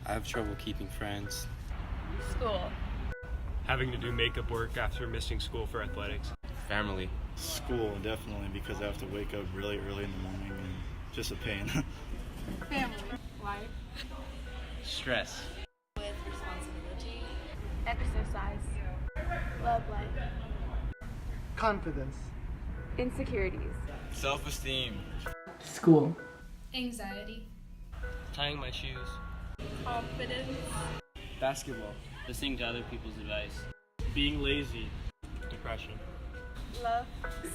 I have trouble keeping friends. School. Having to do makeup work after missing school for athletics. Family. School, definitely, because I have to wake up really early in the morning and just a pain. Family. Life. Stress. With responsibility. Exercise. Love life. Confidence. Insecurities. Self-esteem. School. Anxiety. Tying my shoes. Confidence. Basketball. Listening to other people's advice. Being lazy. Depression. Love.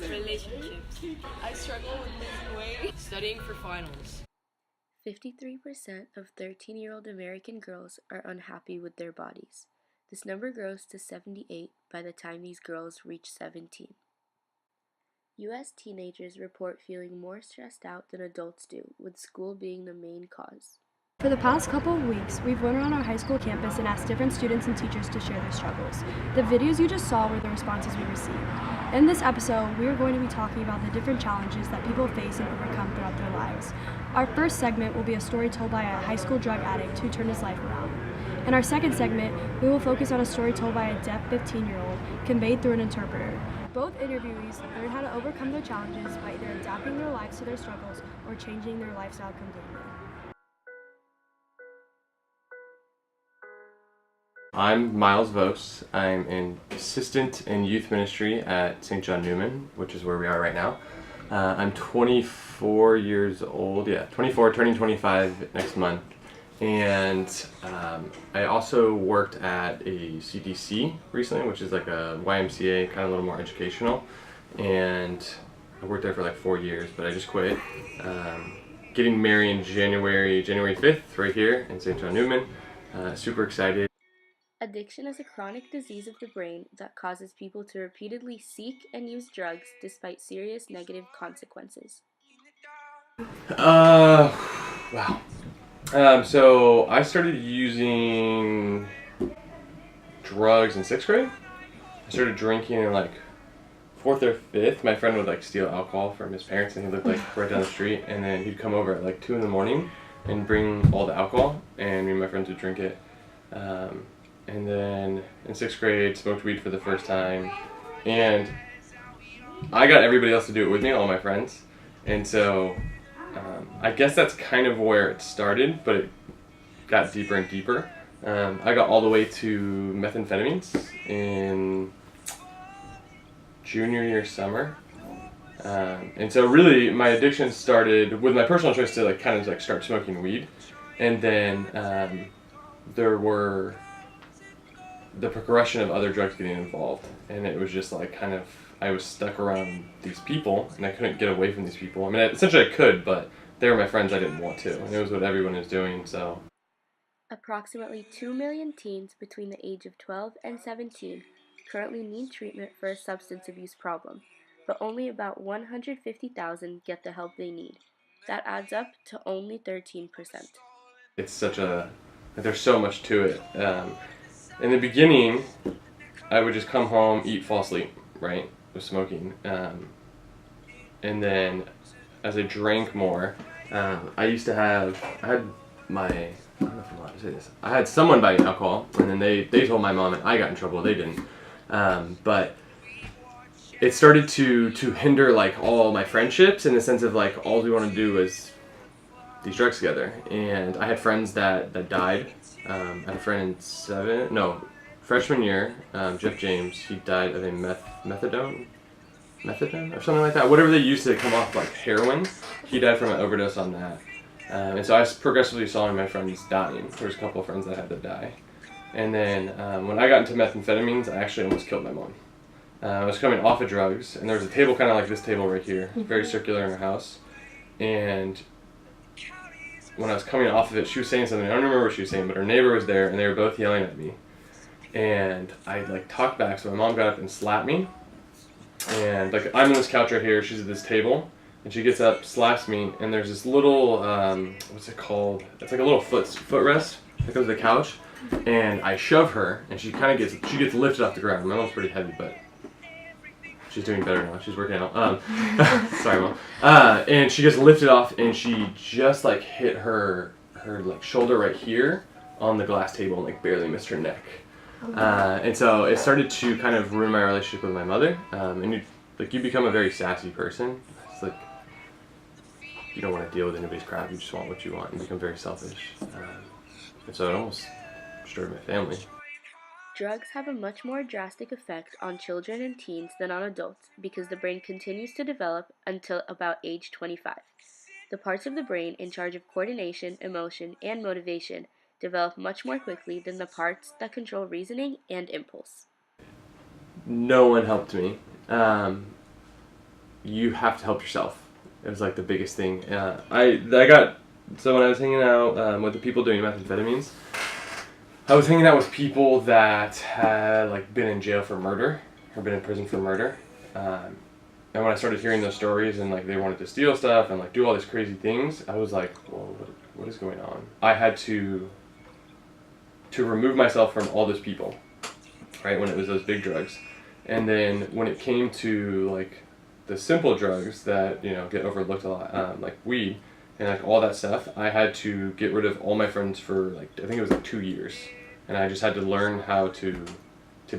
Relationships. I struggle with losing weight. Studying for finals. 53% of 13-year-old American girls are unhappy with their bodies. This number grows to 78 by the time these girls reach 17. U.S. teenagers report feeling more stressed out than adults do, with school being the main cause. For the past couple of weeks, we've went around our high school campus and asked different students and teachers to share their struggles. The videos you just saw were the responses we received. In this episode, we are going to be talking about the different challenges that people face and overcome throughout their lives. Our first segment will be a story told by a high school drug addict who turned his life around. In our second segment, we will focus on a story told by a deaf 15-year-old, conveyed through an interpreter. Both interviewees learn how to overcome their challenges by either adapting their lives to their struggles or changing their lifestyle completely. I'm Miles Vos. I'm an assistant in youth ministry at St. John Newman, which is where we are right now. I'm 24 years old, 24, turning 25 next month. And I also worked at a CDC recently, which is like a YMCA, kind of a little more educational. And I worked there for like 4 years, but I just quit. Getting married in January 5th, right here in St. John Newman. Super excited. Addiction is a chronic disease of the brain that causes people to repeatedly seek and use drugs despite serious negative consequences. Wow. So I started using drugs in 6th grade. I started drinking in like 4th or 5th. My friend would like steal alcohol from his parents, and he lived like right down the street. And then he'd come over at like 2 in the morning and bring all the alcohol, and me and my friends would drink it. And then in 6th grade, smoked weed for the first time, and I got everybody else to do it with me, all my friends. And so I guess that's kind of where it started, but it got deeper and deeper. I got all the way to methamphetamines in junior year summer. And so really my addiction started with my personal choice to like kind of like start smoking weed. And then there were the progression of other drugs getting involved, and it was just like kind of, I was stuck around these people and I couldn't get away from these people. I mean, essentially I could, but they were my friends, I didn't want to, and it was what everyone was doing, so. Approximately 2 million teens between the age of 12 and 17 currently need treatment for a substance abuse problem, but only about 150,000 get the help they need. That adds up to only 13%. It's there's so much to it. In the beginning, I would just come home, eat, fall asleep, right, with smoking. And then as I drank more, I don't know if I'm allowed to say this. I had someone buy alcohol, and then they told my mom, and I got in trouble, they didn't. But it started to hinder like all my friendships, in the sense of like all we wanted to do was these drugs together. And I had friends that died. I had a friend in freshman year, Jeff James, he died of a methadone or something like that. Whatever they used to come off like heroin, he died from an overdose on that. And so I progressively saw my friends dying. There was a couple of friends that had to die. And then when I got into methamphetamines, I actually almost killed my mom. I was coming off of drugs, and there was a table kind of like this table right here, very circular in our house. And when I was coming off of it, she was saying something. I don't remember what she was saying, but her neighbor was there, and they were both yelling at me. And I like talked back, so my mom got up and slapped me. And like I'm on this couch right here, she's at this table, and she gets up, slaps me, and there's this little what's it called? It's like a little footrest that goes to the couch, and I shove her, and she gets lifted off the ground. My mom's pretty heavy, but she's doing better now. She's working out. Sorry, Mom. And she gets lifted off, and she just like hit her like shoulder right here, on the glass table and like barely missed her neck. And so it started to kind of ruin my relationship with my mother. And you become a very sassy person. It's like you don't want to deal with anybody's crap. You just want what you want and become very selfish. And so it almost destroyed my family. Drugs have a much more drastic effect on children and teens than on adults because the brain continues to develop until about age 25. The parts of the brain in charge of coordination, emotion, and motivation develop much more quickly than the parts that control reasoning and impulse. No one helped me. You have to help yourself. It was like the biggest thing. So when I was hanging out with the people doing methamphetamines, I was hanging out with people that had like been in jail for murder or been in prison for murder. And when I started hearing those stories and like they wanted to steal stuff and like do all these crazy things, I was like, whoa, what is going on? I had to remove myself from all those people, right, when it was those big drugs. And then when it came to like the simple drugs that, you know, get overlooked a lot, like weed and like all that stuff, I had to get rid of all my friends for like, I think it was like 2 years. And I just had to learn how to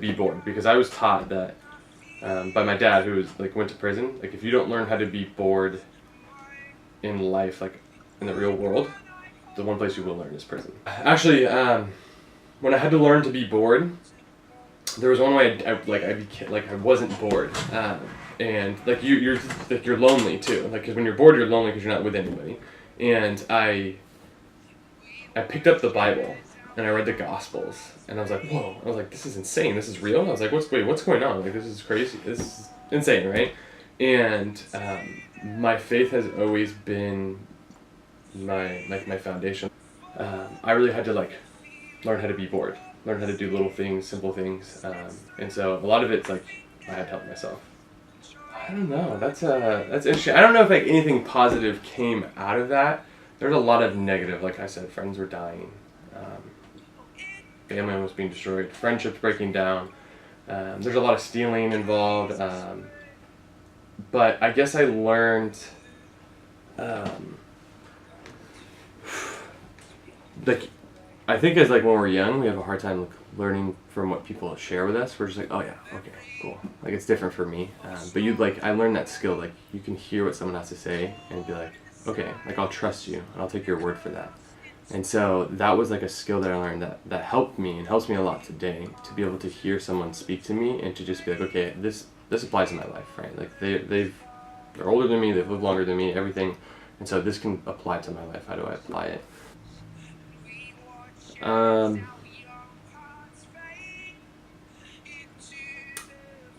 be bored, because I was taught that by my dad, who was like went to prison, like if you don't learn how to be bored in life, like in the real world, the one place you will learn is prison. Actually, when I had to learn to be bored, there was one way I wasn't bored, and like you're lonely too. Like, because when you're bored, you're lonely because you're not with anybody. And I picked up the Bible and I read the Gospels, and I was like, whoa! I was like, this is insane. This is real. And I was like, what's going on? Like, this is crazy. This is insane, right? And my faith has always been my foundation. I really had to like learn how to be bored, learn how to do little things, simple things, and so a lot of it's like I had to help myself. I don't know. That's interesting. I don't know if like anything positive came out of that. There's a lot of negative. Like I said, friends were dying, family was being destroyed, friendships breaking down. There's a lot of stealing involved, but I guess I learned. Like, I think as like when we're young, we have a hard time like learning from what people share with us. We're just like, oh yeah, okay, cool. Like, it's different for me. But I learned that skill. Like, you can hear what someone has to say and be like, okay, like I'll trust you and I'll take your word for that. And so that was like a skill that I learned that helped me and helps me a lot today, to be able to hear someone speak to me and to just be like, okay, this applies to my life, right? Like they're older than me, they've lived longer than me, everything. And so this can apply to my life. How do I apply it?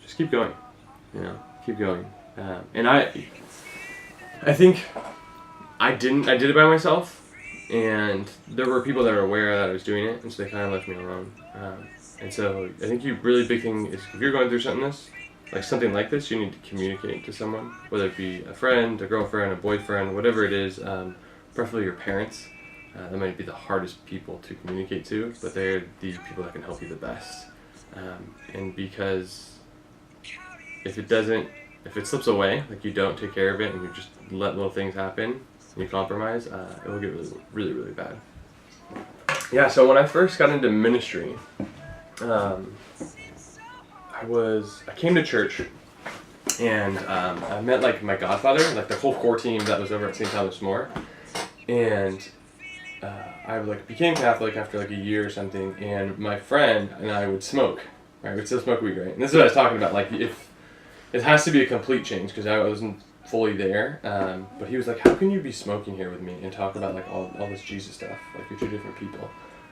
Just keep going, keep going. And I think I did it by myself, and there were people that were aware that I was doing it, and so they kind of left me alone. And so I think really big thing is, if you're going through something like this, you need to communicate to someone, whether it be a friend, a girlfriend, a boyfriend, whatever it is, preferably your parents. That might be the hardest people to communicate to, but they're the people that can help you the best. And because if it slips away, like you don't take care of it and you just let little things happen and you compromise, it will get really, really, really bad. Yeah, so when I first got into ministry, I came to church, and I met like my godfather, like the whole core team that was over at St. Thomas More, and I like became Catholic after like a year or something, and my friend and I would smoke, right? We'd still smoke weed, right? And this is what I was talking about, like if it has to be a complete change, because I wasn't fully there, but he was like, how can you be smoking here with me and talk about like all this Jesus stuff? Like, you're two different people.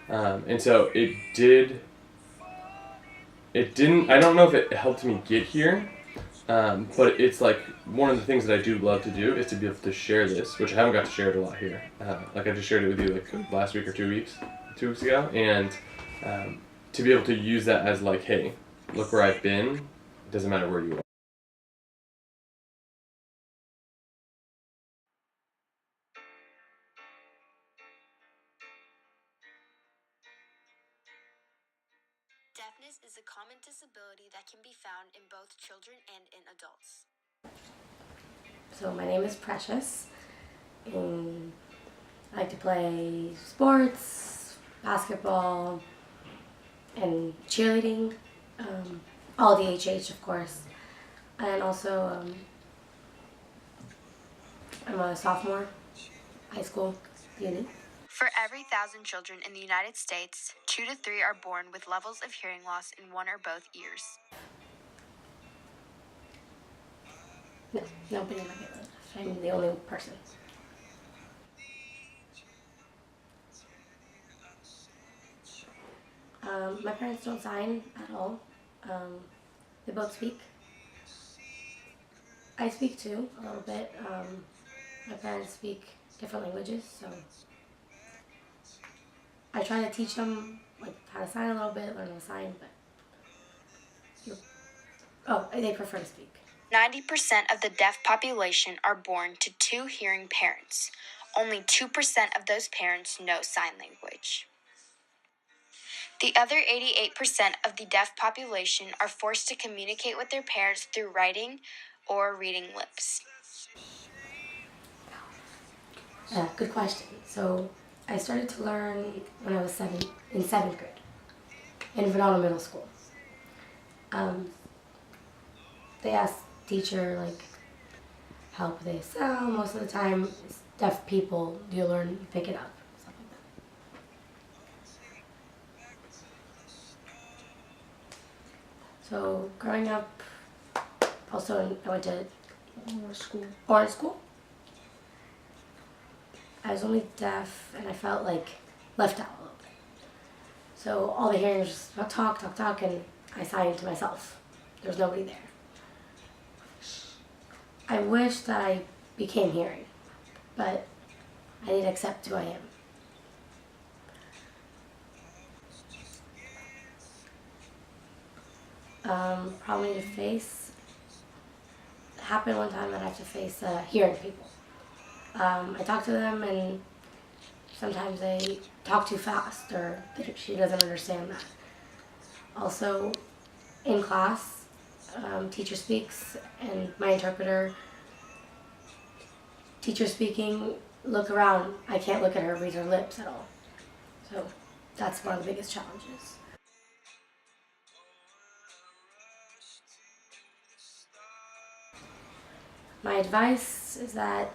And so it didn't, I don't know if it helped me get here, but it's like one of the things that I do love to do is to be able to share this, which I haven't got to share it a lot here. Like, I just shared it with you like last week or 2 weeks ago, and to be able to use that as like, hey, look where I've been, it doesn't matter where you are. Deafness is a common disability that can be found in both children and in adults. So my name is Precious, and I like to play sports, basketball, and cheerleading, all DHH of course, and also I'm a sophomore, high school, uni. For every 1,000 children in the United States, 2 to 3 are born with levels of hearing loss in one or both ears. No, nobody in my family. I'm the only person. My parents don't sign at all. They both speak. I speak too, a little bit. My parents speak different languages, so I try to teach them like how to sign a little bit, learn how to sign, but they prefer to speak. 90% of the deaf population are born to 2 hearing parents. Only 2% of those parents know sign language. The other 88% of the deaf population are forced to communicate with their parents through writing or reading lips. Good question. So I started to learn when I was in 7th grade in Venado Middle School. They asked teacher like how could they sound. Most of the time, deaf people, do you learn, you pick it up, stuff like that. So growing up, also I went to Orange School. I was only deaf and I felt like left out a little bit. So all the hearing was just talk, and I signed to myself. There was nobody there. I wish that I became hearing, but I need to accept who I am. Probably to face, happened one time that I have to face hearing people. I talk to them and sometimes they talk too fast or she doesn't understand that. Also, in class, teacher speaks and my interpreter, teacher speaking, look around, I can't look at her, read her lips at all. So that's one of the biggest challenges. My advice is that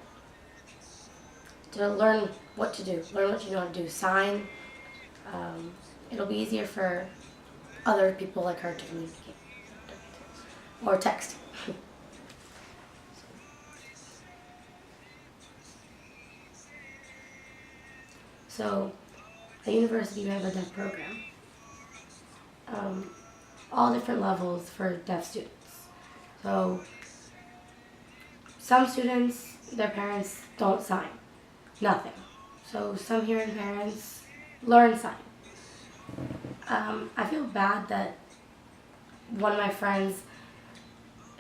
to learn what to do, learn what you know how to do, sign. It'll be easier for other people like her to communicate. Or text. So, at university we have a deaf program. All different levels for deaf students. So, some students, their parents don't sign. Nothing. So some hearing parents learn sign. I feel bad that one of my friends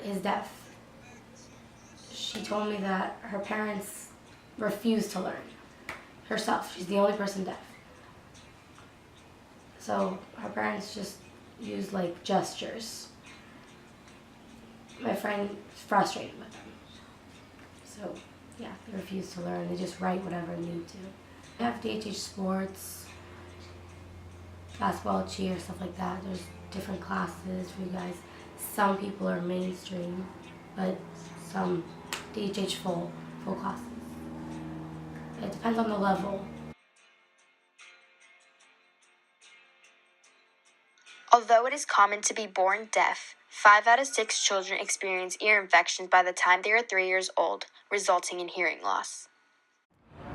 is deaf. She told me that her parents refused to learn herself. She's the only person deaf. So her parents just use like gestures. My friend is frustrated with them. So yeah, they refuse to learn. They just write whatever they need to. I have DHH sports, basketball, cheer, stuff like that. There's different classes for you guys. Some people are mainstream, but some DHH full classes. It depends on the level. Although it is common to be born deaf, 5 out of 6 children experience ear infections by the time they are 3 years old, resulting in hearing loss.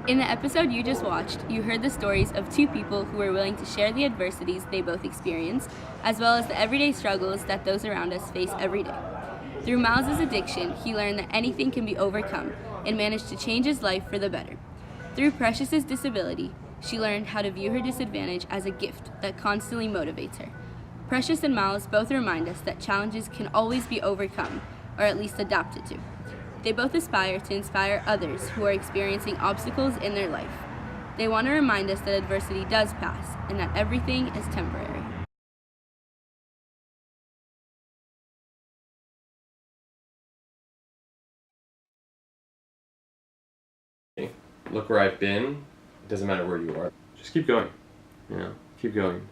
In the episode you just watched, you heard the stories of 2 people who were willing to share the adversities they both experienced, as well as the everyday struggles that those around us face every day. Through Miles' addiction, he learned that anything can be overcome and managed to change his life for the better. Through Precious's disability, she learned how to view her disadvantage as a gift that constantly motivates her. Precious and Miles both remind us that challenges can always be overcome, or at least adapted to. They both aspire to inspire others who are experiencing obstacles in their life. They want to remind us that adversity does pass, and that everything is temporary. Look where I've been. It doesn't matter where you are. Just keep going. You know, keep going.